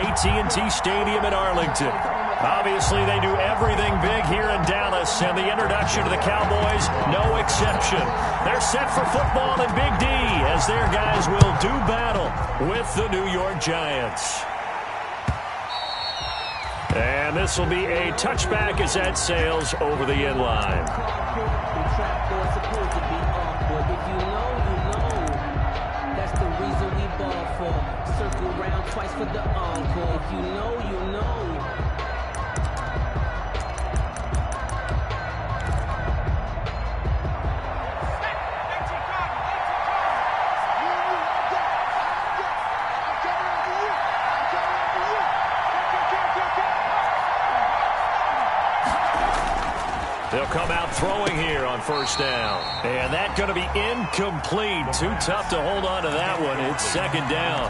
AT&T Stadium in Arlington. Obviously, they do everything big here in Dallas, and the introduction to the Cowboys, no exception. They're set for football in Big D as their guys will do battle with the New York Giants. And this will be a touchback as that sails over the end line. That's the reason we ball for. Circle around twice for the encore. If you know, you know. They'll come out throwing here on first down. And that's going to be incomplete. Too tough to hold on to that one. It's second down.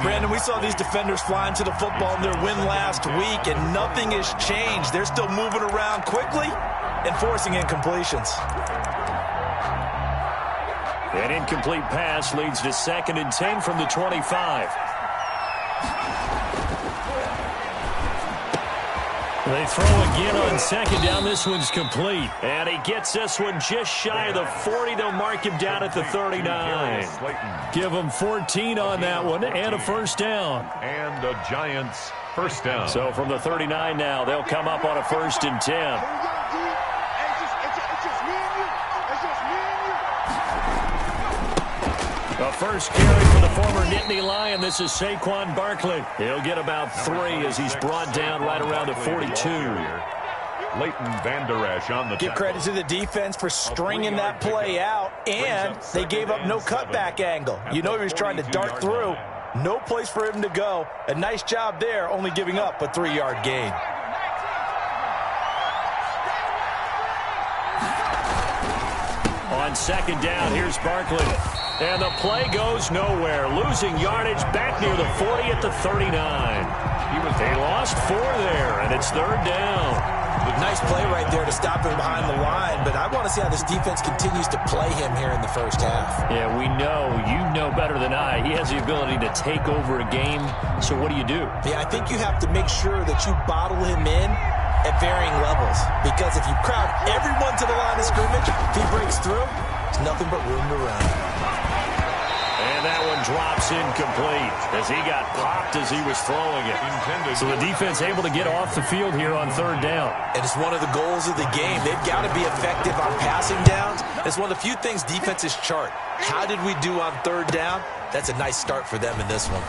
Brandon, we saw these defenders flying to the football in their win last week, and nothing has changed. They're still moving around quickly and forcing incompletions. An incomplete pass leads to 2nd and 10 from the 25. They throw again on second down. This one's complete. And he gets this one just shy of the 40. They'll mark him down at the 39. Give him 14 on that one and a first down. And the Giants first down. So from the 39 now, they'll come up on a 1st and 10. The first carry for the former Nittany Lion. This is Saquon Barkley. He'll get about 3 as he's brought down right around the 42. Leighton Vander Esch on the Give credit to the defense for stringing that play out, and they gave up no cutback angle. You know he was trying to dart through. No place for him to go. A nice job there, only giving up a 3-yard gain. On second down, here's Barkley. And the play goes nowhere. Losing yardage back near the 40 at the 39. They lost 4 there, and it's 3rd down. Nice play right there to stop him behind the line, but I want to see how this defense continues to play him here in the first half. Yeah, we know. You know better than I. He has the ability to take over a game, so what do you do? Yeah, I think you have to make sure that you bottle him in at varying levels, because if you crowd everyone to the line of scrimmage, if he breaks through, there's nothing but room to run. And that one drops incomplete as he got popped as he was throwing it. So the defense able to get off the field here on 3rd down. And it's one of the goals of the game. They've got to be effective on passing downs. It's one of the few things defenses chart. How did we do on 3rd down? That's a nice start for them in this one.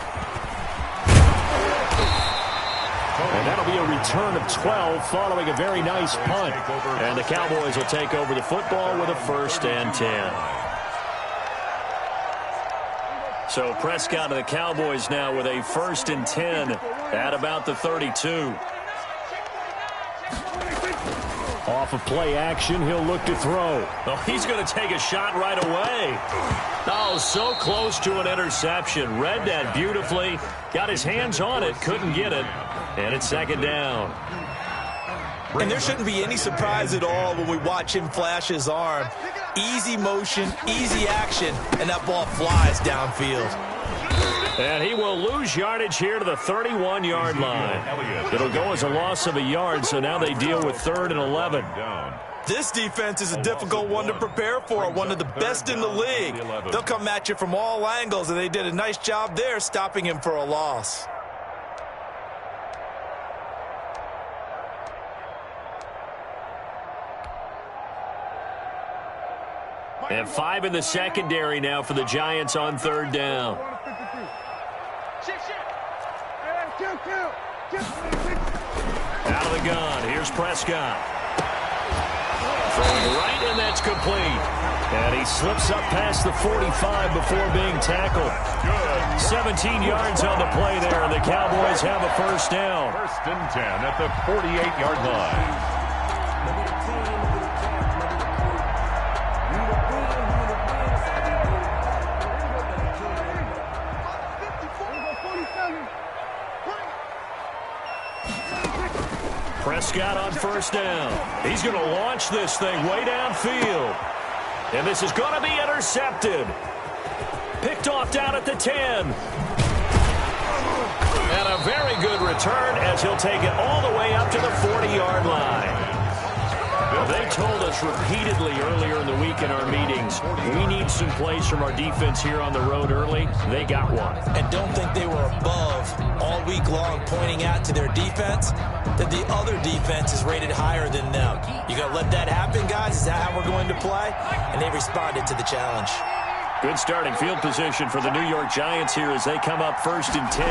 And that'll be a return of 12 following a very nice punt. And the Cowboys will take over the football with a 1st and 10. So Prescott of the Cowboys now with a 1st and 10 at about the 32. Off of play action, he'll look to throw. Oh, he's going to take a shot right away. Oh, so close to an interception. Read that beautifully. Got his hands on it, couldn't get it. And it's 2nd down. And there shouldn't be any surprise at all when we watch him flash his arm. Easy motion, easy action, and that ball flies downfield. And he will lose yardage here to the 31-yard line. It'll go as a loss of a yard, so now they deal with 3rd and 11. This defense is a difficult one to prepare for, one of the best in the league. They'll come at you from all angles, and they did a nice job there stopping him for a loss. And 5 in the secondary now for the Giants on 3rd down. Out of the gun, here's Prescott. From right, and that's complete. And he slips up past the 45 before being tackled. 17 yards on the play there, and the Cowboys have a 1st down. 1st and 10 at the 48-yard line. Prescott on 1st down. He's going to launch this thing way downfield. And this is going to be intercepted. Picked off down at the 10. And a very return as he'll take it all the way up to the 40-yard line. They told us repeatedly earlier in the week in our meetings, we need some plays from our defense here on the road early. They got one. And don't think they were above all week long pointing out to their defense that the other defense is rated higher than them. You going to let that happen, guys? Is that how we're going to play? And they responded to the challenge. Good starting field position for the New York Giants here as they come up 1st and 10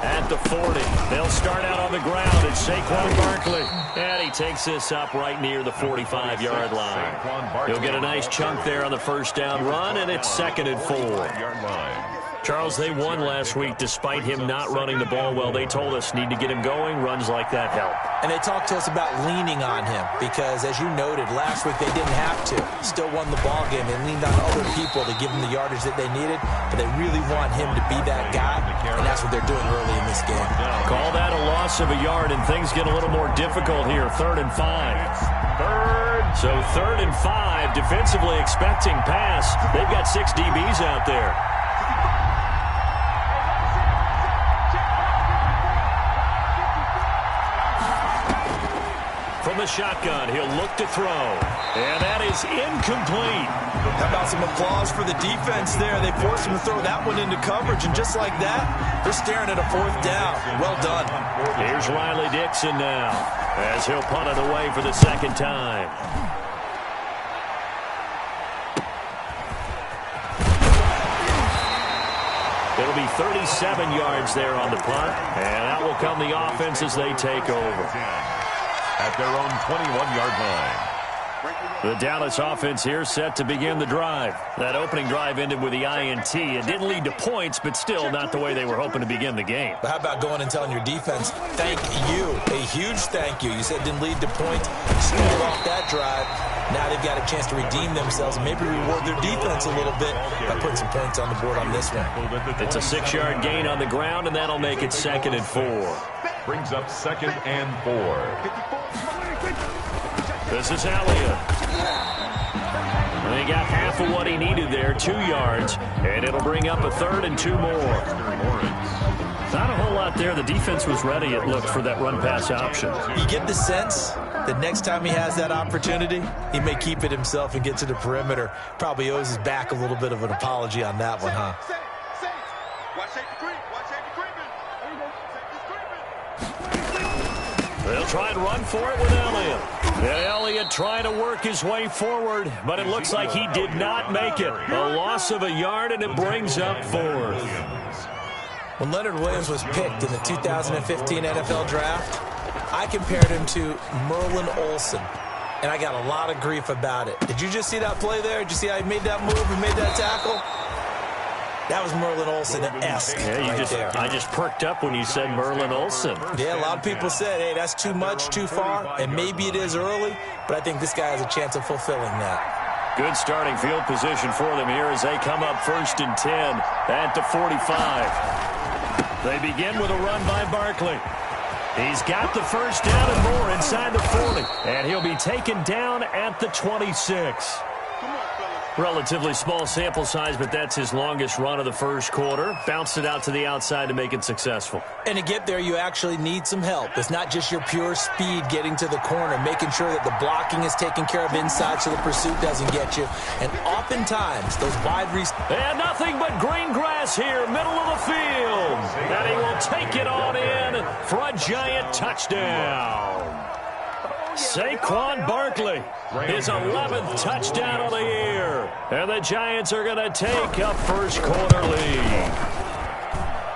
at the 40. They'll start out on the ground. It's Saquon Barkley. And he takes this up right near the 45-yard line. He'll get a nice chunk there on the first down run, and it's 2nd and 4. Charles, they won last week despite him not running the ball well. They told us need to get him going. Runs like that help. And they talked to us about leaning on him because, as you noted, last week they didn't have to. Still won the ball game. They leaned on other people to give them the yardage that they needed, but they really want him to be that guy, and that's what they're doing early in this game. Call that a loss of a yard, and things get a little more difficult here. 3rd and 5. So 3rd and 5, defensively expecting pass. They've got 6 DBs out there. From the shotgun, he'll look to throw. And that is incomplete. How about some applause for the defense there? They forced him to throw that one into coverage, and just like that, they're staring at a 4th down. Well done. Here's Riley Dixon now as he'll punt it away for the 2nd time. It'll be 37 yards there on the punt, and that will come the offense as they take over. At their own 21-yard line. The Dallas offense here set to begin the drive. That opening drive ended with the INT. It didn't lead to points, but still not the way they were hoping to begin the game. But how about going and telling your defense, thank you, a huge thank you. You said it didn't lead to points. Started off that drive. Now they've got a chance to redeem themselves and maybe reward their defense a little bit by putting some points on the board on this one. It's a 6-yard gain on the ground, and that'll make it 2nd and 4. Brings up 2nd and 4. This is Elliott. And he got half of what he needed there, 2 yards, and it'll bring up a 3rd and 2 more. Not a whole lot there. The defense was ready, it looked, for that run-pass option. You get the sense that next time he has that opportunity, he may keep it himself and get to the perimeter. Probably owes his back a little bit of an apology on that one, huh? They'll try and run for it with Elliott. And Elliott trying to work his way forward, but it looks like he did not make it. A loss of a yard, and it brings up 4th. When Leonard Williams was picked in the 2015 NFL Draft, I compared him to Merlin Olsen, and I got a lot of grief about it. Did you just see that play there? Did you see how he made that move and made that tackle? That was Merlin Olsen-esque. Yeah, I just perked up when you said Merlin Olsen. Yeah, a lot of people said, hey, that's too much, too far, and maybe it is early, but I think this guy has a chance of fulfilling that. Good starting field position for them here as they come up 1st and 10 at the 45. They begin with a run by Barkley. He's got the first down and more inside the 40, and he'll be taken down at the 26. Relatively small sample size, but that's his longest run of the first quarter. Bounced it out to the outside to make it successful. And to get there, you actually need some help. It's not just your pure speed getting to the corner, making sure that the blocking is taken care of inside so the pursuit doesn't get you. And oftentimes, those wide and nothing but green grass here, middle of the field. And he will take it on in for a giant touchdown. Saquon Barkley, his 11th touchdown of the year. And the Giants are going to take a first quarter lead.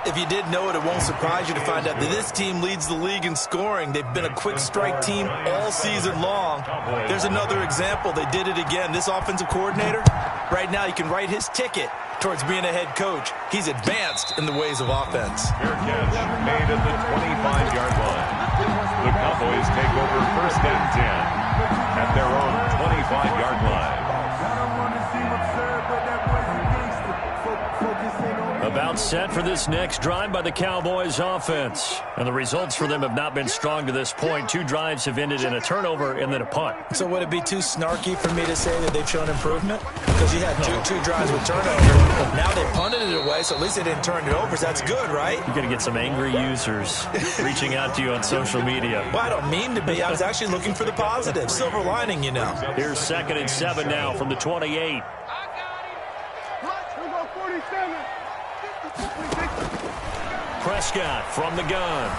If you didn't know it, it won't surprise you to find out that this team leads the league in scoring. They've been a quick strike team all season long. There's another example. They did it again. This offensive coordinator, right now you can write his ticket towards being a head coach. He's advanced in the ways of offense. Fair catch made at the 25-yard line. The Cowboys take over 1st and 10 at their own 25-yard line. About set for this next drive by the Cowboys offense. And the results for them have not been strong to this point. 2 drives have ended in a turnover and then a punt. So would it be too snarky for me to say that they've shown improvement? Because you had two drives with turnover. Now they punted it away, so at least they didn't turn it over. So that's good, right? You're going to get some angry users reaching out to you on social media. Well, I don't mean to be. I was actually looking for the positive. Silver lining, you know. Here's 2nd and 7 now from the 28. Prescott from the gun.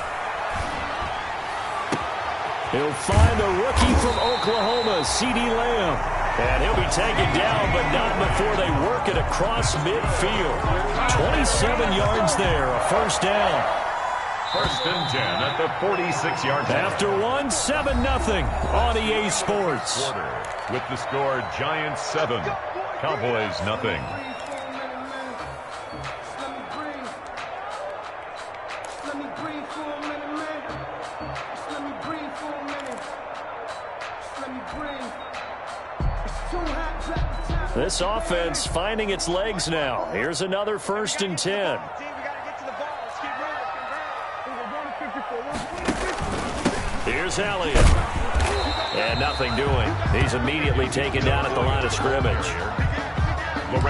He'll find the rookie from Oklahoma, CeeDee Lamb. And he'll be taken down, but not before they work it across midfield. 27 yards there, a first down. 1st and 10 at the 46-yard line. After 7-0 on EA Sports. With the score, Giants 7, Cowboys 0. This offense finding its legs now. Here's another 1st and 10. Here's Elliott. And nothing doing. He's immediately taken down at the line of scrimmage.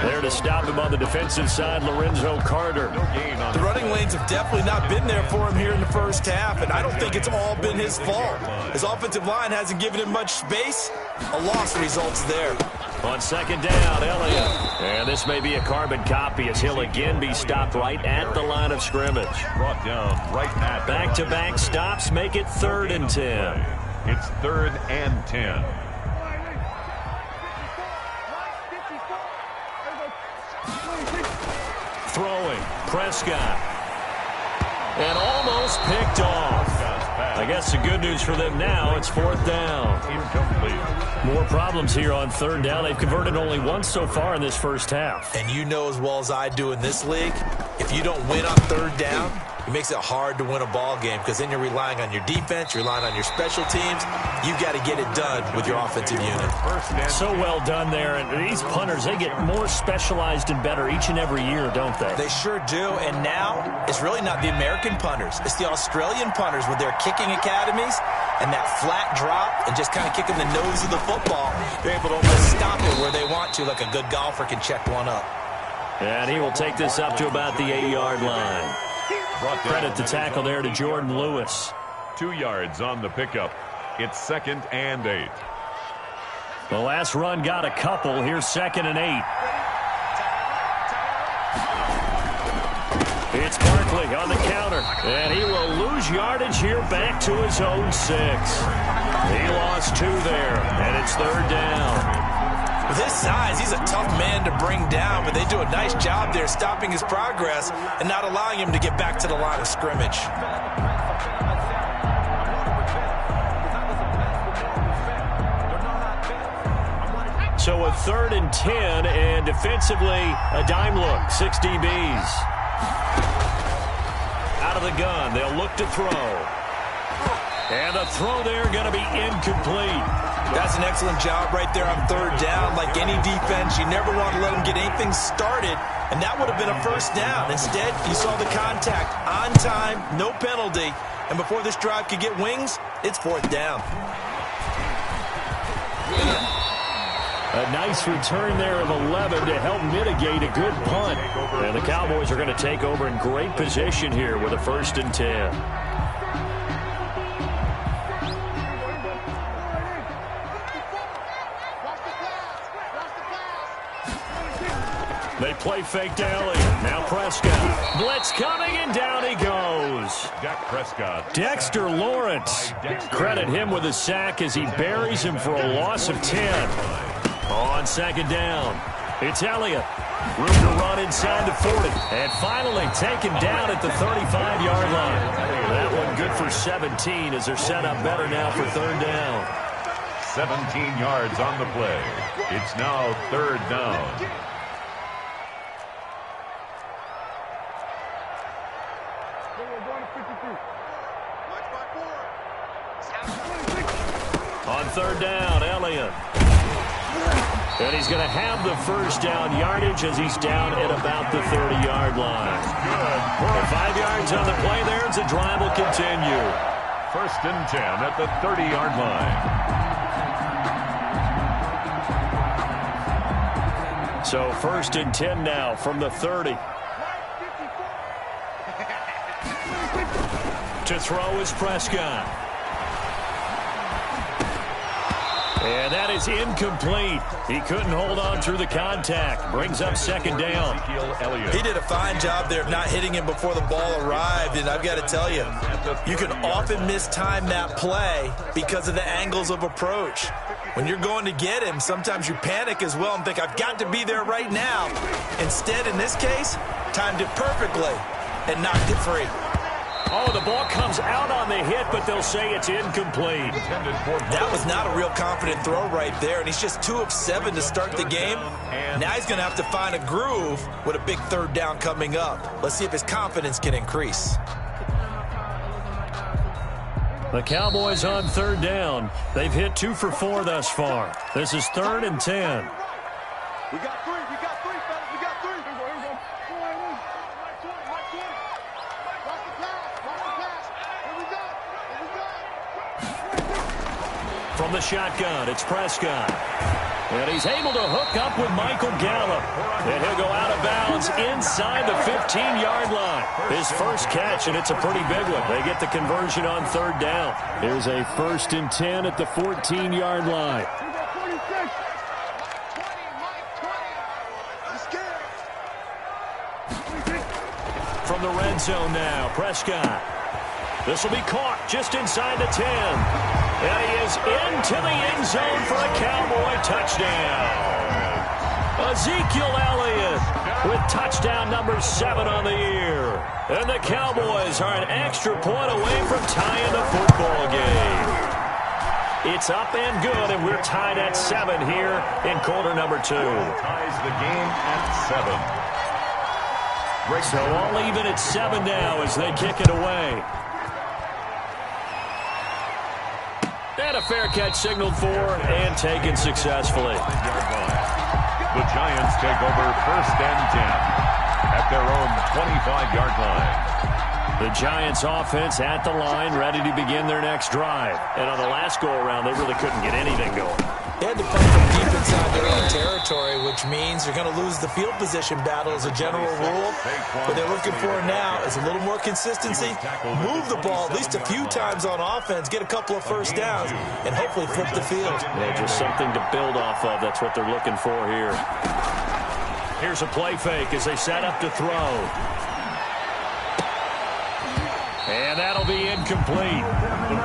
There to stop him on the defensive side, Lorenzo Carter. The running lanes have definitely not been there for him here in the first half, and I don't think it's all been his fault. His offensive line hasn't given him much space. A loss results there. On 2nd down, Elliott. And this may be a carbon copy as he'll again be stopped right at the line of scrimmage. Brought down right at back-to-back stops make it 3rd and 10. It's 3rd and 10. Throwing, Prescott. And almost picked off. I guess the good news for them now, it's 4th down. Incomplete. More problems here on 3rd down. They've converted only once so far in this first half. And you know as well as I do in this league, if you don't win on 3rd down, it makes it hard to win a ball game because then you're relying on your defense, you're relying on your special teams. You've got to get it done with your offensive unit. So well done there. And these punters, they get more specialized and better each and every year, don't they? They sure do. And now it's really not the American punters. It's the Australian punters with their kicking academies and that flat drop and just kind of kicking the nose of the football. They're able to almost stop it where they want to, like a good golfer can check one up. And he will take this up to about the 8-yard line. Credit the tackle there to Jordan Lewis. 2 yards on the pickup. It's 2nd and 8. The last run got a couple. Here's 2nd and 8. It's Barkley on the counter. And he will lose yardage here back to his own 6. He lost 2 there. And it's 3rd down. With his size, he's a tough man to bring down, but they do a nice job there stopping his progress and not allowing him to get back to the line of scrimmage. So a 3rd and 10, and defensively, a dime look, 6 DBs. Out of the gun, they'll look to throw. And the throw there going to be incomplete. That's an excellent job right there on 3rd down. Like any defense, you never want to let them get anything started, and that would have been a 1st down. Instead, you saw the contact on time, no penalty, and before this drive could get wings, it's 4th down. A nice return there of 11 to help mitigate a good punt. And the Cowboys are going to take over in great position here with a 1st and 10. They play fake to Elliott. Now Prescott. Blitz coming, and down he goes. Dak Prescott. Dexter Lawrence. Credit him with a sack as he buries him for a loss of 10. On 2nd down, it's Elliott. Room to run inside the 40. And finally taken down at the 35-yard line. That one good for 17 as they're set up better now for 3rd down. 17 yards on the play. It's now 3rd down. On 3rd down, Elliott. And he's going to have the first down yardage as he's down at about the 30-yard line. Good. 5 yards on the play there as the drive will continue. 1st and 10 at the 30-yard line. So 1st and 10 now from the 30. To throw is Prescott. And that is incomplete. He couldn't hold on through the contact. Brings up 2nd down. He did a fine job there of not hitting him before the ball arrived. And I've got to tell you, you can often mistime that play because of the angles of approach. When you're going to get him, sometimes you panic as well and think, I've got to be there right now. Instead, in this case, timed it perfectly and knocked it free. Oh, the ball comes out on the hit, but they'll say it's incomplete. That was not a real confident throw right there, and he's just 2 of 7 to start the game. Now he's going to have to find a groove with a big 3rd down coming up. Let's see if his confidence can increase. The Cowboys on 3rd down. They've hit 2 for 4 thus far. This is 3rd and 10. We got 3, fellas. We got 3. From the shotgun, it's Prescott. And he's able to hook up with Michael Gallup. And he'll go out of bounds inside the 15-yard line. His first catch, and it's a pretty big one. They get the conversion on 3rd down. Here's a 1st and 10 at the 14-yard line. From the red zone now, Prescott. This will be caught just inside the 10. And he is into the end zone for a Cowboy touchdown. Ezekiel Elliott with touchdown number 7 on the year. And the Cowboys are an extra point away from tying the football game. It's up and good, and we're tied at 7 here in quarter number 2. Ties the game at 7. So all even at 7 now as they kick it away. And a fair catch signaled for and taken successfully. The Giants take over 1st and 10 at their own 25-yard line. The Giants offense at the line, ready to begin their next drive. And on the last go-around, they really couldn't get anything going. They had to punt from deep inside their own territory, which means you're going to lose the field position battle as a general rule. What they're looking for now is a little more consistency, move the ball at least a few times on offense, get a couple of 1st downs, and hopefully flip the field. Yeah, just something to build off of. That's what they're looking for here. Here's a play fake as they set up to throw. And that'll be incomplete.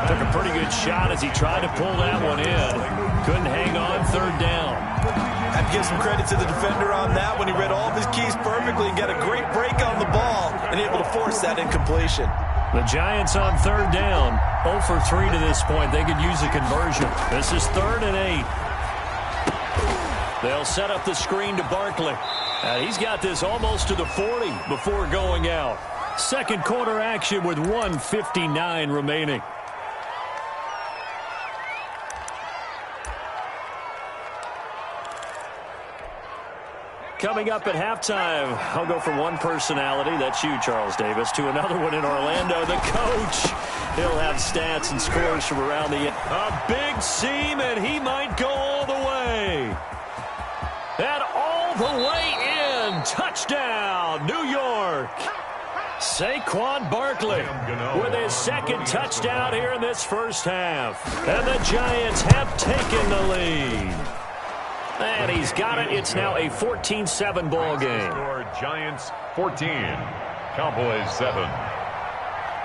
Took a pretty good shot as he tried to pull that one in. Couldn't hang on 3rd down. I have to give some credit to the defender on that when he read all of his keys perfectly and got a great break on the ball and able to force that incompletion. The Giants on 3rd down. 0 for 3 to this point. They could use a conversion. This is 3rd and 8. They'll set up the screen to Barkley. He's got this almost to the 40 before going out. 2nd quarter action with 1:59 remaining. Coming up at halftime, I'll go from one personality, that's you, Charles Davis, to another one in Orlando, the coach. He'll have stats and scores from around the end. A big seam, and he might go all the way. And all the way in. Touchdown, New York. Saquon Barkley with his 2nd touchdown here in this first half. And the Giants have taken the lead. And he's got it. It's now a 14-7 ball game. Score Giants 14, Cowboys 7.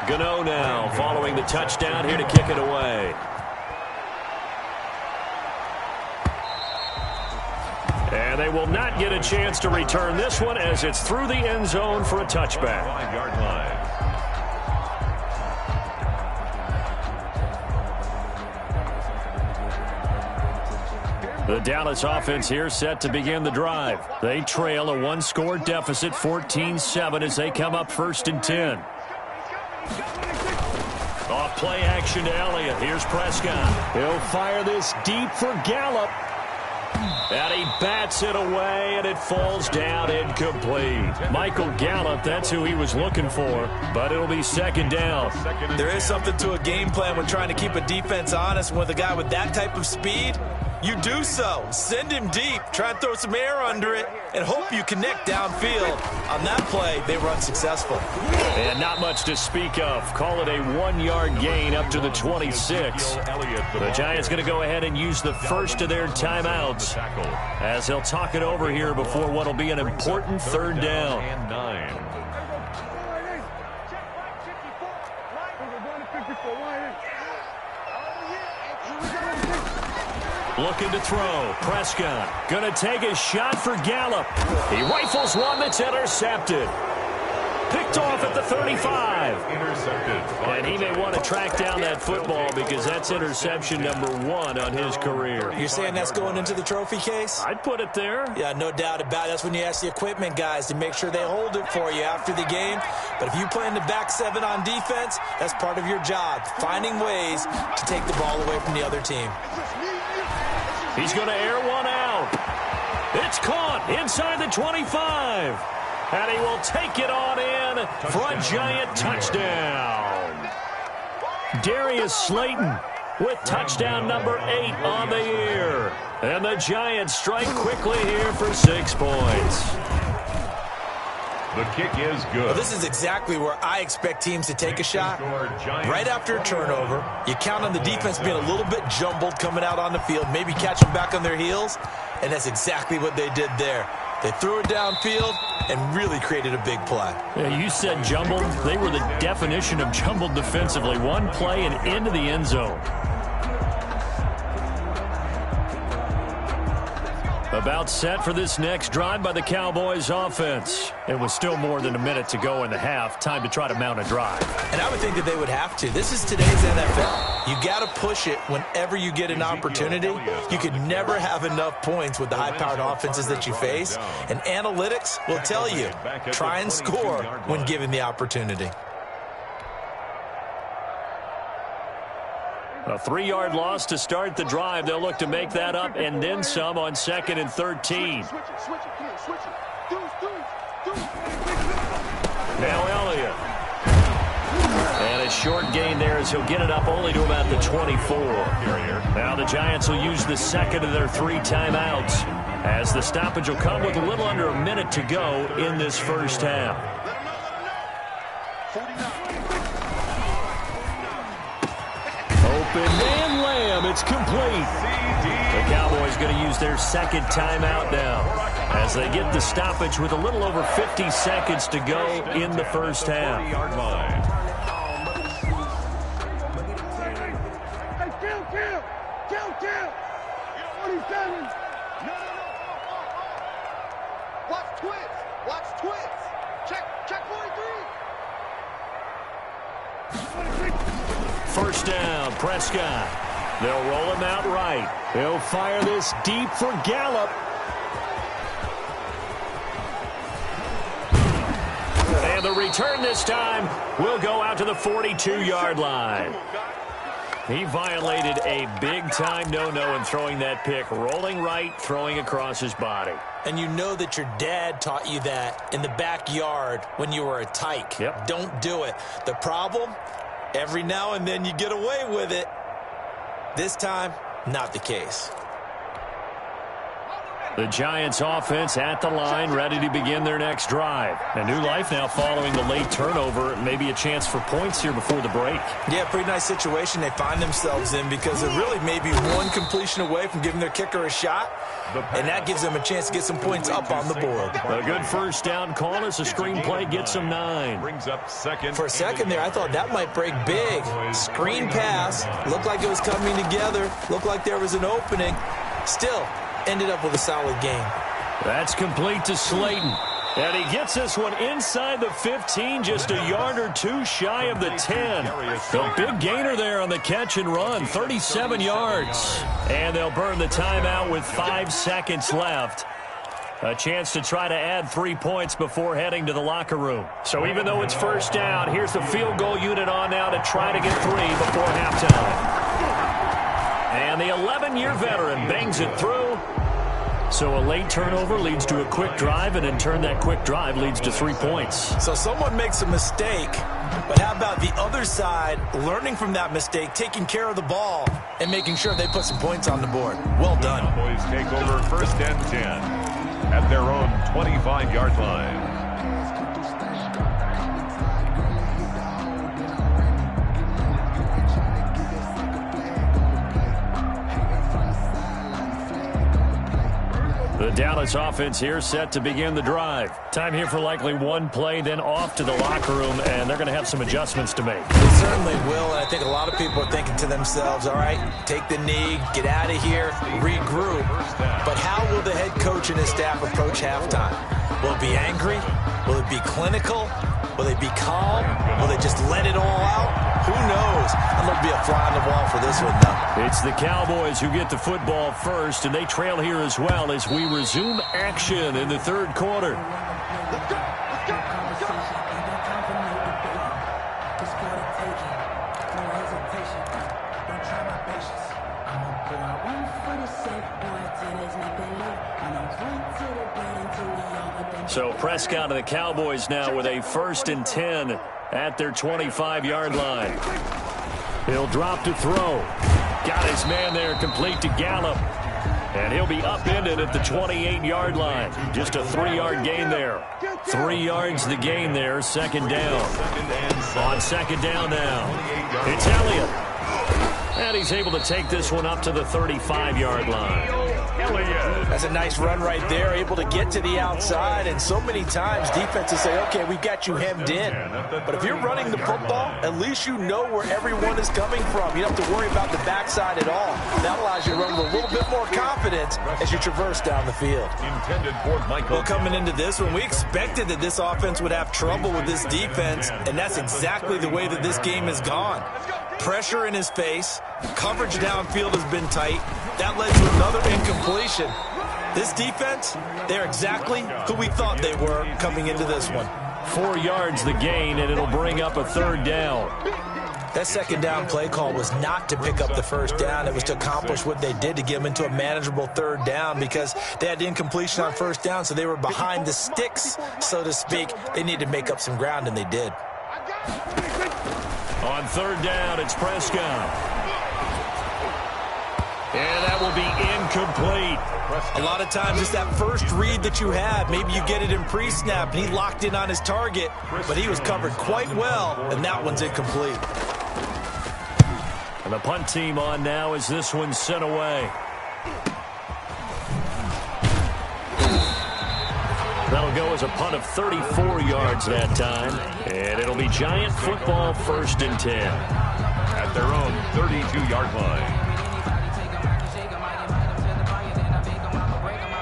Gano now following the touchdown here to kick it away. And they will not get a chance to return this one as it's through the end zone for a touchback. 5-yard line. The Dallas offense here set to begin the drive. They trail a 1-score deficit, 14-7, as they come up 1st and 10. Off play action to Elliott. Here's Prescott. He'll fire this deep for Gallup. And he bats it away, and it falls down incomplete. Michael Gallup, that's who he was looking for, but it'll be second down. There is something to a game plan when trying to keep a defense honest. With a guy with that type of speed, you do so. Send him deep, try and throw some air under it, and hope you connect downfield. On that play, they run successful. And not much to speak of. Call it a 1-yard gain up to the 26. The Giants going to go ahead and use the first of their timeouts as they'll talk it over here before what will be an important third down. Looking to throw. Prescott going to take a shot for Gallup. He rifles one that's intercepted. Picked off at the 35. Intercepted. And he may want to track down that football because that's interception number 1 on his career. You're saying that's going into the trophy case? I'd put it there. Yeah, no doubt about it. That's when you ask the equipment guys to make sure they hold it for you after the game. But if you play in the back 7 on defense, that's part of your job, finding ways to take the ball away from the other team. He's going to air one out. It's caught inside the 25. And he will take it on in for a Giant touchdown. Darius Slayton with touchdown number 8 on the year. And the Giants strike quickly here for 6 points. The kick is good. Well, this is exactly where I expect teams to take a shot. Right after a turnover, you count on the defense being a little bit jumbled coming out on the field, maybe catch them back on their heels, and that's exactly what they did there. They threw it downfield and really created a big play. Yeah, you said jumbled. They were the definition of jumbled defensively. One play and into the end zone. About set for this next drive by the Cowboys offense. It was still more than a minute to go in the half. Time to try to mount a drive. And I would think that they would have to. This is today's NFL. You got to push it whenever you get an opportunity. You could never have enough points with the high-powered offenses that you face. And analytics will tell you, try and score when given the opportunity. A 3-yard loss to start the drive. They'll look to make that up and then some on 2nd and 13. Now Elliott. And a short gain there as he'll get it up only to about the 24. Now the Giants will use the second of their 3 timeouts as the stoppage will come with a little under a minute to go in this first half. Open and Lamb, it's complete. The Cowboys going to use their second timeout now as they get the stoppage with a little over 50 seconds to go in the first half. Watch twins. Watch twins. Check 43. First down, Prescott. They'll roll him out right. They'll fire this deep for Gallup. And the return this time will go out to the 42-yard line. He violated a big-time no-no in throwing that pick. Rolling right, throwing across his body. And you know that your dad taught you that in the backyard when you were a tyke. Yep. Don't do it. The problem, every now and then you get away with it. This time, not the case. The Giants offense at the line, ready to begin their next drive. A new life now following the late turnover. Maybe a chance for points here before the break. Yeah, pretty nice situation they find themselves in because they're really maybe one completion away from giving their kicker a shot. And that gives them a chance to get some points up on the board. A good first down call as a screen play gets them 9. Brings up second. For a second there, I thought that might break big. Screen pass. Looked like it was coming together. Looked like there was an opening. Still, ended up with a solid game. That's complete to Slayton. And he gets this one inside the 15, just a yard or two shy of the 10. The big gainer there on the catch and run, 37 yards. And they'll burn the timeout with 5 seconds left. A chance to try to add 3 points before heading to the locker room. So even though it's first down, here's the field goal unit on now to try to get 3 before halftime. And the 11-year veteran bangs it through So a late turnover leads to a quick drive, and in turn that quick drive leads to 3 points. So someone makes a mistake, but how about the other side learning from that mistake, taking care of the ball, and making sure they put some points on the board? Well done. Cowboys take over 1st and 10 at their own 25-yard line. The Dallas offense here set to begin the drive. Time here for likely one play, then off to the locker room, and they're going to have some adjustments to make. They certainly will, and I think a lot of people are thinking to themselves, all right, take the knee, get out of here, regroup. But how will the head coach and his staff approach halftime? Will it be angry? Will it be clinical? Will they be calm? Will they just let it all out? Who knows? I'm going to be a fly on the wall for this one, though. It's the Cowboys who get the football first, and they trail here as well as we resume action in the 3rd quarter. Let's go. Let's go. Let's go. So Prescott and the Cowboys now with a 1st and 10 at their 25-yard line. He'll drop to throw. Got his man there complete to Gallup. And he'll be upended at the 28-yard line. Just a 3-yard gain there. 3 yards the gain there, 2nd down. On 2nd down now, it's Elliott. And he's able to take this one up to the 35-yard line. That's a nice run right there, able to get to the outside, and so many times defenses say, okay, we've got you hemmed in. But if you're running the football, at least you know where everyone is coming from. You don't have to worry about the backside at all. That allows you to run with a little bit more confidence as you traverse down the field. Well, coming into this one, we expected that this offense would have trouble with this defense, and that's exactly the way that this game has gone. Pressure in his face, coverage downfield has been tight. That led to another incompletion. This defense, they're exactly who we thought they were coming into this one. 4 yards the gain, and it'll bring up a 3rd down. That 2nd down play call was not to pick up the 1st down. It was to accomplish what they did to get them into a manageable 3rd down because they had incompletion on 1st down, so they were behind the sticks, so to speak. They needed to make up some ground, and they did. On 3rd down, it's Prescott. And that will be incomplete. A lot of times it's that first read that you have. Maybe you get it in pre-snap, and he locked in on his target, but he was covered quite well, and that one's incomplete. And the punt team on now as this one's sent away. That'll go as a punt of 34 yards that time. And it'll be Giant football 1st and 10. At their own 32-yard line.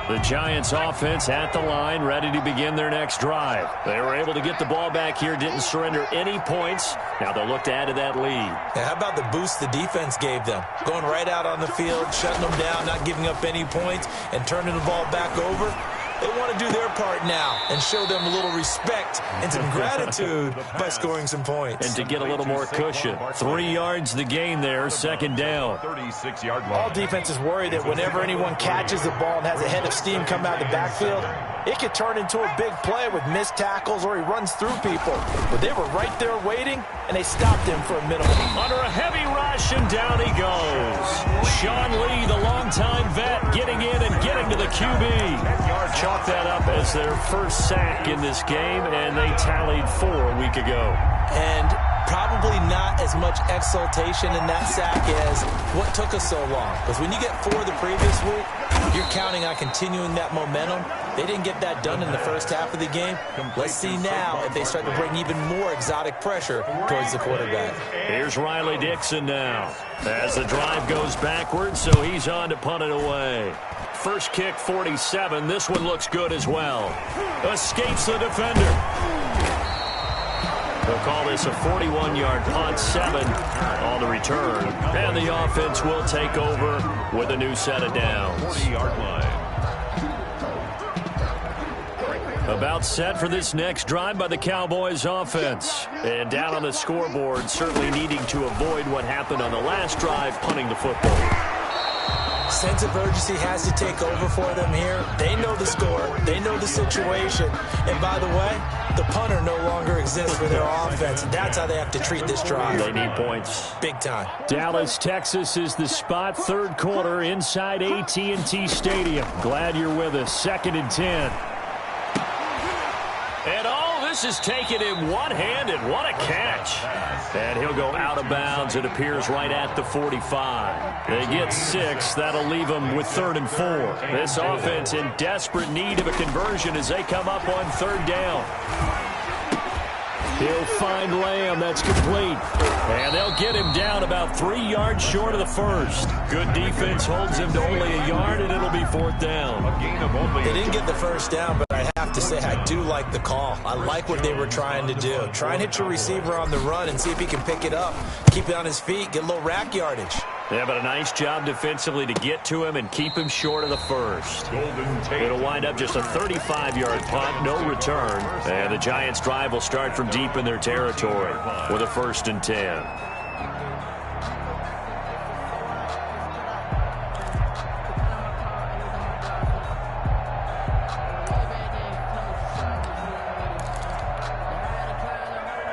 The Giants offense at the line, ready to begin their next drive. They were able to get the ball back here, didn't surrender any points. Now they'll look to add to that lead. How about the boost the defense gave them? Going right out on the field, shutting them down, not giving up any points, and turning the ball back over. They want to do their part now and show them a little respect and some gratitude by scoring some points. And to get a little more cushion. 3 yards the gain there, 2nd down. 36-yard line. All defenses worry that whenever anyone catches the ball and has a head of steam come out of the backfield, it could turn into a big play with missed tackles or he runs through people. But they were right there waiting, and they stopped him for a minimum. Under a heavy rush, and down he goes. Sean Lee, the longtime vet, getting in and getting to the QB. Chalk that up as their first sack in this game, and they tallied 4 a week ago. And probably not as much exultation in that sack as what took us so long. Because when you get 4 the previous week, you're counting on continuing that momentum. They didn't get that done in the first half of the game. Let's see now if they start to bring even more exotic pressure towards the quarterback. Here's Riley Dixon now as the drive goes backwards, so he's on to punt it away. First kick, 47. This one looks good as well. Escapes the defender. They'll call this a 41-yard punt, 7 on the return. And the offense will take over with a new set of downs. 40-yard line. About set for this next drive by the Cowboys offense. And down on the scoreboard, certainly needing to avoid what happened on the last drive, punting the football. Sense of urgency has to take over for them here. They know the score. They know the situation. And by the way, the punter no longer exists for their offense. That's how they have to treat this drive. They need points. Big time. Dallas, Texas is the spot. Third quarter inside AT&T Stadium. Glad you're with us. 2nd and 10. And this is taken in one-handed. What a catch. And he'll go out of bounds. It appears right at the 45. They get 6. That'll leave them with 3rd and 4. This offense in desperate need of a conversion as they come up on 3rd down. He'll find Lamb. That's complete. And they'll get him down about 3 yards short of the first. Good defense holds him to only a yard, and it'll be 4th down. They didn't get the first down, but I have to say I do like the call. I like what they were trying to do. Try and hit your receiver on the run and see if he can pick it up. Keep it on his feet. Get a little rack yardage. Yeah, but a nice job defensively to get to him and keep him short of the first. It'll wind up just a 35-yard punt, no return. And the Giants' drive will start from deep in their territory with a 1st and 10.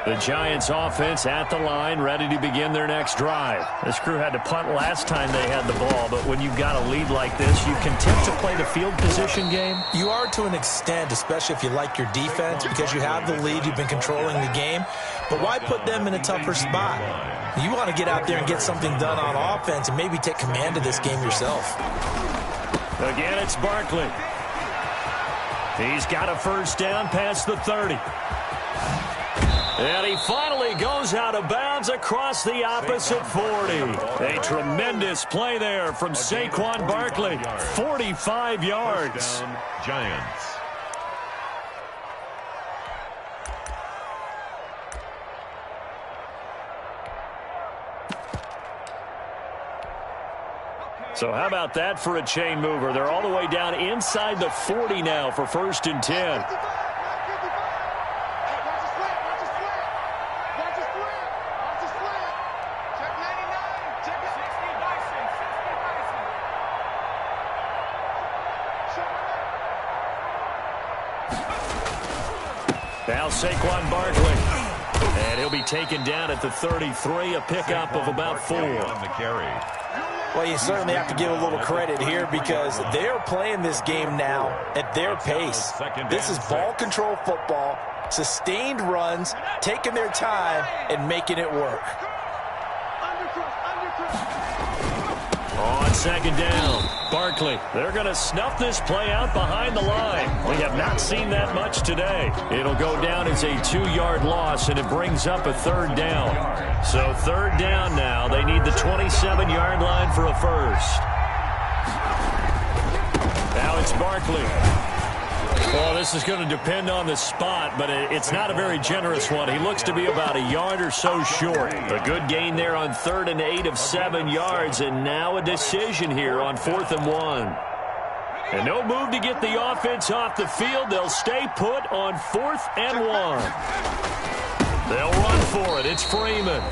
The Giants offense at the line, ready to begin their next drive. This crew had to punt last time they had the ball, but when you've got a lead like this, you content to play the field position game? You are to an extent, especially if you like your defense, because you have the lead, you've been controlling the game. But why put them in a tougher spot? You want to get out there and get something done on offense and maybe take command of this game yourself. Again, it's Barkley. He's got a 1st down past the 30. And he finally goes out of bounds across the opposite 40. A tremendous play there from Saquon Barkley. 45 yards. Giants. So how about that for a chain mover? They're all the way down inside the 40 now for 1st and 10. Now Saquon Barkley. And he'll be taken down at the 33, a pickup of about 4. On the carry. Well, you certainly have to give a little credit here because they're playing this game now at their pace. This is ball control football, sustained runs, taking their time, and making it work. On 2nd down, Barkley. They're going to snuff this play out behind the line. We have not seen that much today. It'll go down as a 2-yard loss, and it brings up a 3rd down. So 3rd down now. They need the 27-yard line for a 1st. Now it's Barkley. Well, this is going to depend on the spot, but it's not a very generous one. He looks to be about a yard or so short. A good gain there on 3rd and 8 of 7 yards, and now a decision here on 4th and 1. And no move to get the offense off the field. They'll stay put on 4th and 1. They'll run for it. It's Freeman.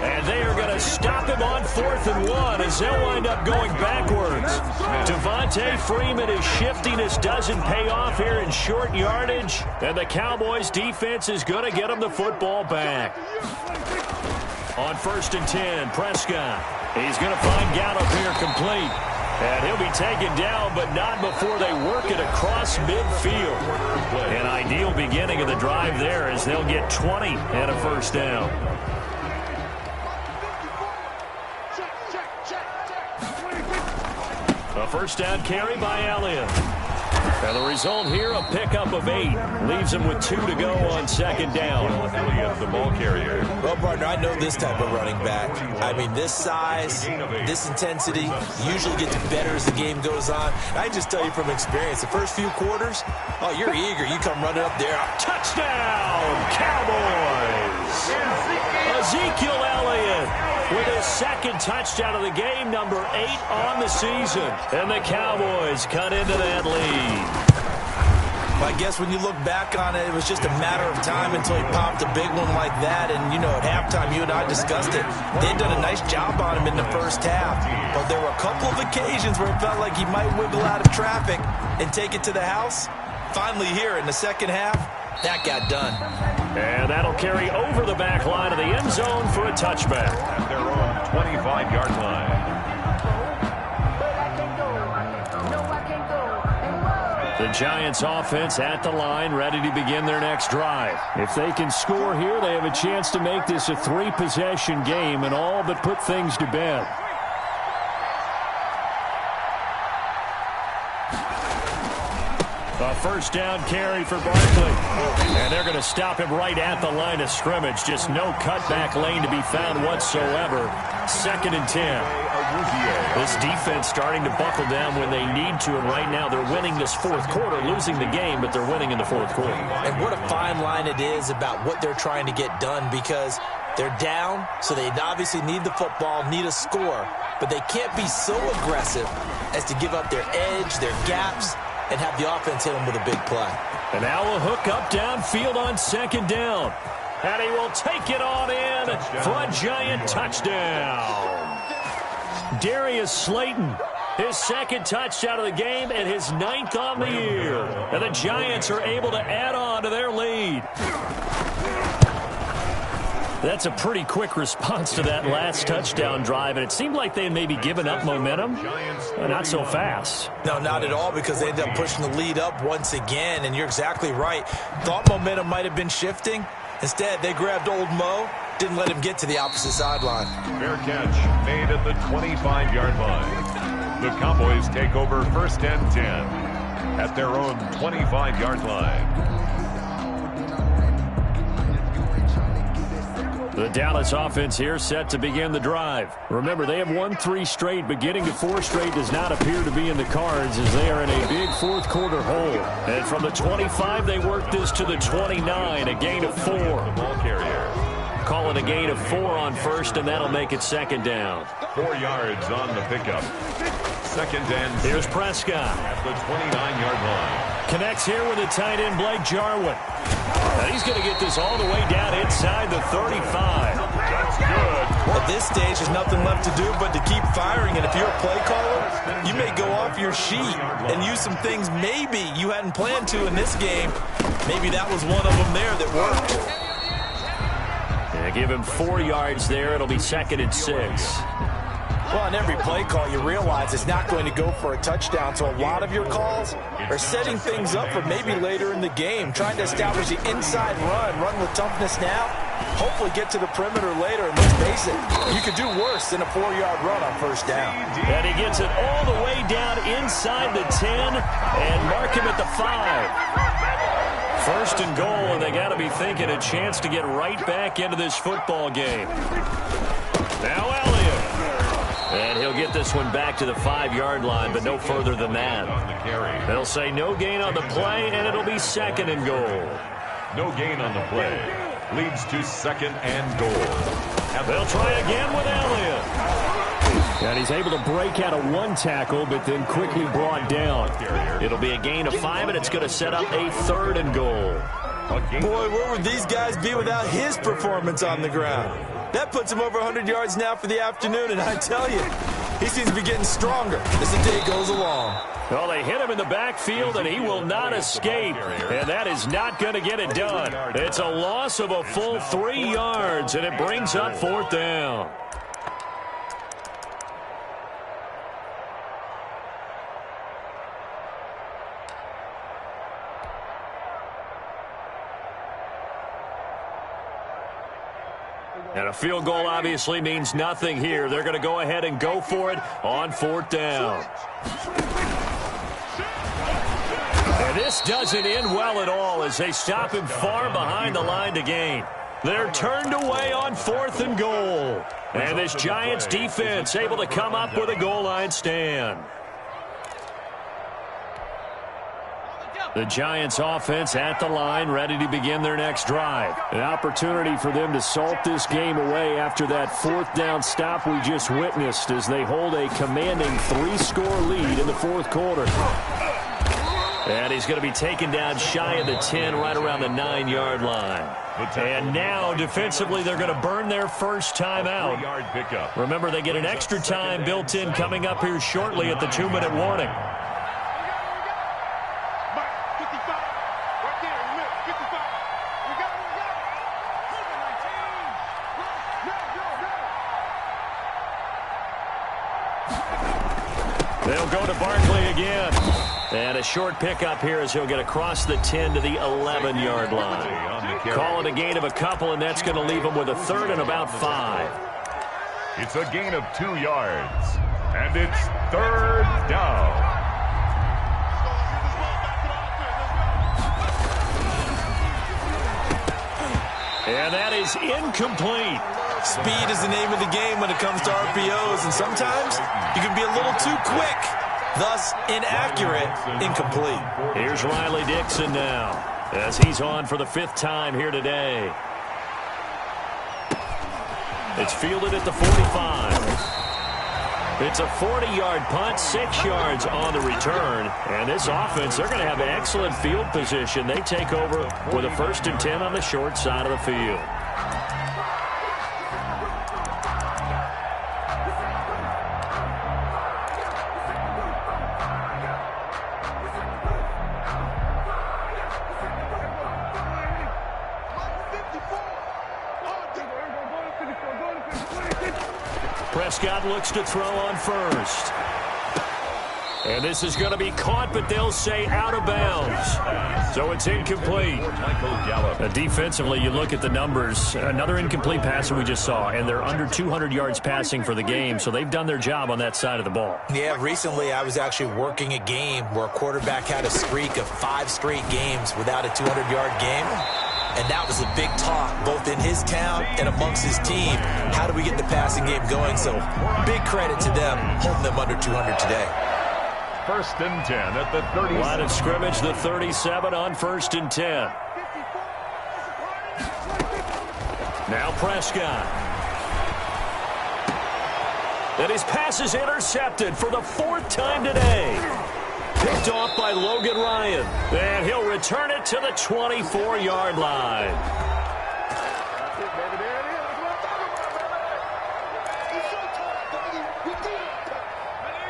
And they are going to stop him on 4th and 1 as they'll wind up going backwards. Devontae Freeman is shifting. This doesn't pay off here in short yardage. And the Cowboys defense is going to get him the football back. On 1st and 10, Prescott. He's going to find Gallup here complete. And he'll be taken down, but not before they work it across midfield. An ideal beginning of the drive there as they'll get 20 and a 1st down. A 1st down carry by Allen. And the result here, a pickup of 8. Leaves him with 2 to go on 2nd down. Elliott, the ball carrier. Well, partner, I know this type of running back. I mean, this size, this intensity usually gets better as the game goes on. I just tell you from experience, the first few quarters, oh, you're eager. You come running up there. Touchdown, Cowboys! Ezekiel Elliott with his 2nd touchdown of the game, number 8 on the season. And the Cowboys cut into that lead. I guess when you look back on it, it was just a matter of time until he popped a big one like that. And, you know, at halftime, you and I discussed it. They'd done a nice job on him in the first half. But there were a couple of occasions where it felt like he might wiggle out of traffic and take it to the house. Finally here in the second half, that got done. And that'll carry over the back line of the end zone for a touchback. At their own 25-yard line. The Giants offense at the line, ready to begin their next drive. If they can score here, they have a chance to make this a 3-possession game and all but put things to bed. A first down carry for Barkley. And they're going to stop him right at the line of scrimmage. Just no cutback lane to be found whatsoever. 2nd and 10. This defense starting to buckle down when they need to, and right now they're winning this fourth quarter, losing the game, but they're winning in the fourth quarter. And what a fine line it is about what they're trying to get done, because they're down, so they obviously need the football, need a score, but they can't be so aggressive as to give up their edge, their gaps, and have the offense hit them with a big play. And now a hook up downfield on 2nd down. And he will take it on in for a Giant touchdown. Darius Slayton, his 2nd touchdown of the game and his 9th on the year. And the Giants are able to add on to their lead. That's a pretty quick response to that last touchdown drive, and it seemed like they had maybe given up momentum. Not so fast. No, not at all, because they ended up pushing the lead up once again, and you're exactly right. Thought momentum might have been shifting. Instead, they grabbed old Mo, didn't let him get to the opposite sideline. Fair catch made at the 25-yard line. The Cowboys take over 1st and 10 at their own 25-yard line. The Dallas offense here set to begin the drive. Remember, they have won 3 straight, but getting to 4 straight does not appear to be in the cards as they are in a big fourth quarter hole. And from the 25, they work this to the 29, a gain of 4. Ball carrier. Call it a gain of 4 on first, and that'll make it 2nd down. 4 yards on the pickup. 2nd and 6. Here's Prescott. At the 29-yard line. Connects here with the tight end, Blake Jarwin. And he's going to get this all the way down inside the 35. That's good. At this stage, there's nothing left to do but to keep firing. And if you're a play caller, you may go off your sheet and use some things maybe you hadn't planned to in this game. Maybe that was one of them there that worked. Yeah, give him 4 yards there. It'll be 2nd and 6. Well, on every play call, you realize it's not going to go for a touchdown. So a lot of your calls are setting things up for maybe later in the game, trying to establish the inside run with toughness now, hopefully get to the perimeter later. And let's face it, you could do worse than a 4-yard run on first down. And he gets it all the way down inside the 10 and mark him at the 5. 1st and goal, and they got to be thinking a chance to get right back into this football game. Now Elliott. And he'll get this one back to the 5-yard line, but no further than that. They'll say no gain on the play, and it'll be 2nd and goal. No gain on the play. Leads to 2nd and goal. They'll try again with Elliott. And he's able to break out of 1 tackle, but then quickly brought down. It'll be a gain of 5, and it's going to set up a 3rd and goal. Boy, where would these guys be without his performance on the ground? That puts him over 100 yards now for the afternoon, and I tell you, he seems to be getting stronger as the day goes along. Well, they hit him in the backfield, and he will not escape, and that is not going to get it done. It's a loss of a full 3 yards, and it brings up 4th down. And a field goal obviously means nothing here. They're going to go ahead and go for it on 4th down. And this doesn't end well at all as they stop him far behind the line to gain. They're turned away on 4th and goal. And this Giants defense able to come up with a goal line stand. The Giants offense at the line, ready to begin their next drive. An opportunity for them to salt this game away after that 4th down stop we just witnessed as they hold a commanding 3-score lead in the 4th quarter. And he's going to be taken down shy of the 10, right around the 9-yard line. And now, defensively, they're going to burn their first time out. Remember, they get an extra time built in coming up here shortly at the 2-minute warning. They'll go to Barkley again. And a short pickup here as he'll get across the 10 to the 11-yard line. Call it a gain of a couple, and that's going to leave him with a 3rd and about 5. It's a gain of 2 yards. And it's 3rd down. And that is incomplete. Speed is the name of the game when it comes to RPOs, and sometimes you can be a little too quick. Thus, inaccurate, incomplete. Here's Riley Dixon now, as he's on for the 5th time here today. It's fielded at the 45. It's a 40-yard punt, 6 yards on the return. And this offense, they're going to have excellent field position. They take over with a 1st and 10 on the short side of the field. Prescott looks to throw on first. And this is going to be caught, but they'll say out of bounds. So it's incomplete. Defensively, you look at the numbers. Another incomplete pass that we just saw, and they're under 200 yards passing for the game, so they've done their job on that side of the ball. Yeah, recently I was actually working a game where a quarterback had a streak of 5 straight games without a 200-yard game. And that was a big talk, both in his town and amongst his team. How do we get the passing game going? So big credit to them, holding them under 200 today. 1st and 10 at the 30. Line of scrimmage, the 37 on 1st and 10. Now Prescott. And his pass is intercepted for the 4th time today. Picked off by Logan Ryan. And he'll return it to the 24-yard line.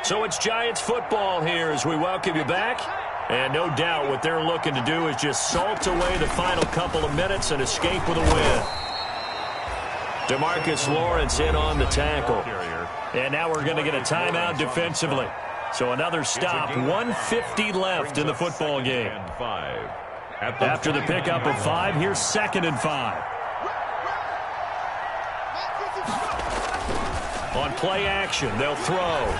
So it's Giants football here as we welcome you back. And no doubt what they're looking to do is just salt away the final couple of minutes and escape with a win. DeMarcus Lawrence in on the tackle. And now we're going to get a timeout defensively. So another stop, 1:50 left in the football game. After the pickup of 5, here's 2nd and 5. On play action, they'll throw.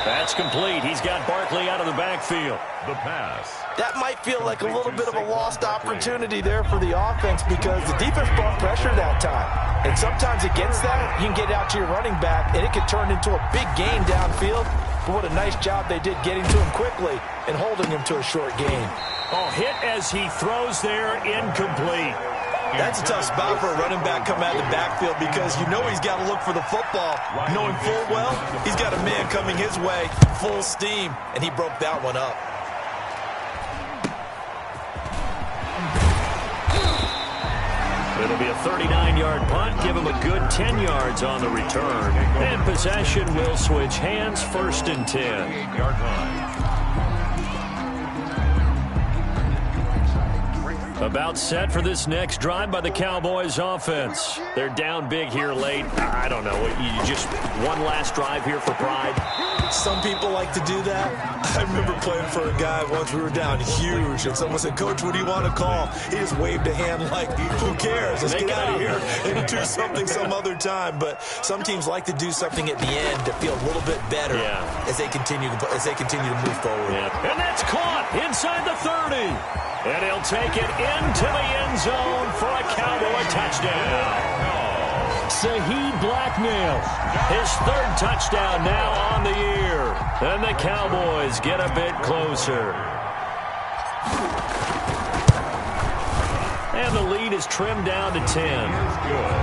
That's complete. He's got Barkley out of the backfield. The pass. That might feel like a little bit of a lost opportunity there for the offense because the defense brought pressure that time. And sometimes against that, you can get out to your running back, and it can turn into a big gain downfield. But what a nice job they did getting to him quickly and holding him to a short gain. Oh, hit as he throws there, incomplete. That's a tough spot for a running back coming out of the backfield because you know he's got to look for the football. Knowing full well, he's got a man coming his way, full steam, and he broke that one up. It'll be a 39-yard punt, give him a good 10 yards on the return. And possession will switch hands, 1st and 10. 8-yard line. About set for this next drive by the Cowboys offense. They're down big here late. I don't know. You just one last drive here for pride. Some people like to do that. I remember playing for a guy once. We were down huge, and someone said, "Coach, what do you want to call?" He just waved a hand like, "Who cares? Let's get out of here and do something some other time." But some teams like to do something at the end to feel a little bit better as they continue to move forward. And that's caught inside the 30. And he'll take it into the end zone for a Cowboy touchdown. Saheed Blacknell, his 3rd touchdown now on the year. And the Cowboys get a bit closer. And the lead is trimmed down to 10. Good.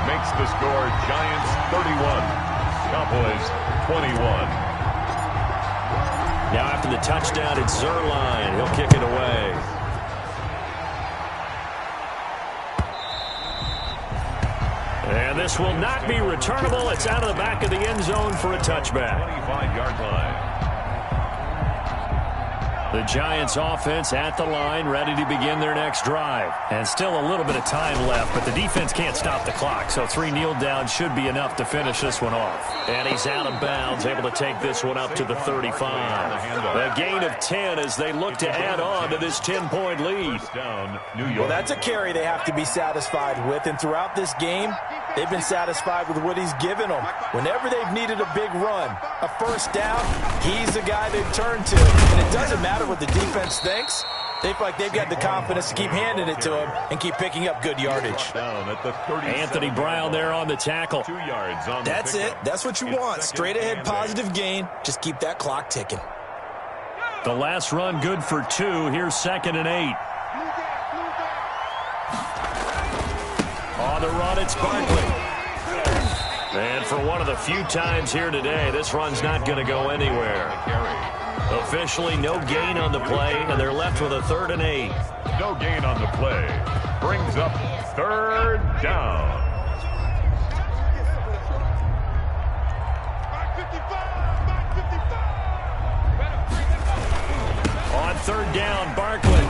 Makes the score Giants 31, Cowboys 21. Now after the touchdown, it's Zerline. He'll kick it away. And this will not be returnable. It's out of the back of the end zone for a touchback. 25-yard line. The Giants offense at the line, ready to begin their next drive. And still a little bit of time left, but the defense can't stop the clock, so 3 kneel downs should be enough to finish this one off. And he's out of bounds, able to take this one up to the 35. A gain of 10 as they look to add on to this 10-point lead. Down, New York. Well, that's a carry they have to be satisfied with, and throughout this game, they've been satisfied with what he's given them. Whenever they've needed a big run, a first down, he's the guy they've turned to. And it doesn't matter what the defense thinks. They feel like they've got the confidence to keep handing it to him and keep picking up good yardage. Down at the Anthony Brown there on the tackle. 2 yards on the That's it. That's what you want. Straight ahead positive gain. Just keep that clock ticking. The last run good for 2. Here's 2nd and 8. On the run, it's Barkley. And for one of the few times here today, this run's not going to go anywhere. Officially no gain on the play, and they're left with a 3rd and 8. No gain on the play. Brings up 3rd down. On 3rd down, Barkley.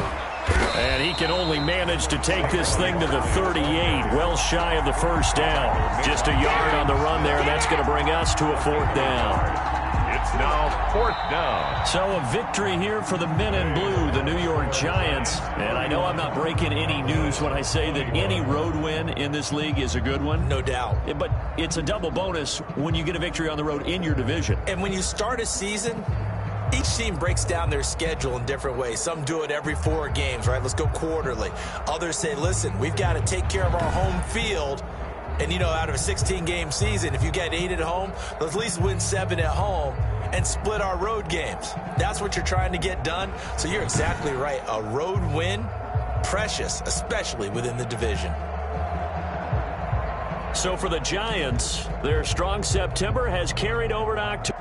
And he can only manage to take this thing to the 38, well shy of the first down. Just a yard on the run there. That's going to bring us to a 4th down. It's now 4th down. So a victory here for the men in blue, the New York Giants. And I know I'm not breaking any news when I say that any road win in this league is a good one. No doubt. But it's a double bonus when you get a victory on the road in your division. And when you start a season, each team breaks down their schedule in different ways. Some do it every 4 games, right? Let's go quarterly. Others say, listen, we've got to take care of our home field. And, you know, out of a 16-game season, if you get 8 at home, let's at least win 7 at home and split our road games. That's what you're trying to get done. So you're exactly right. A road win, precious, especially within the division. So for the Giants, their strong September has carried over to October.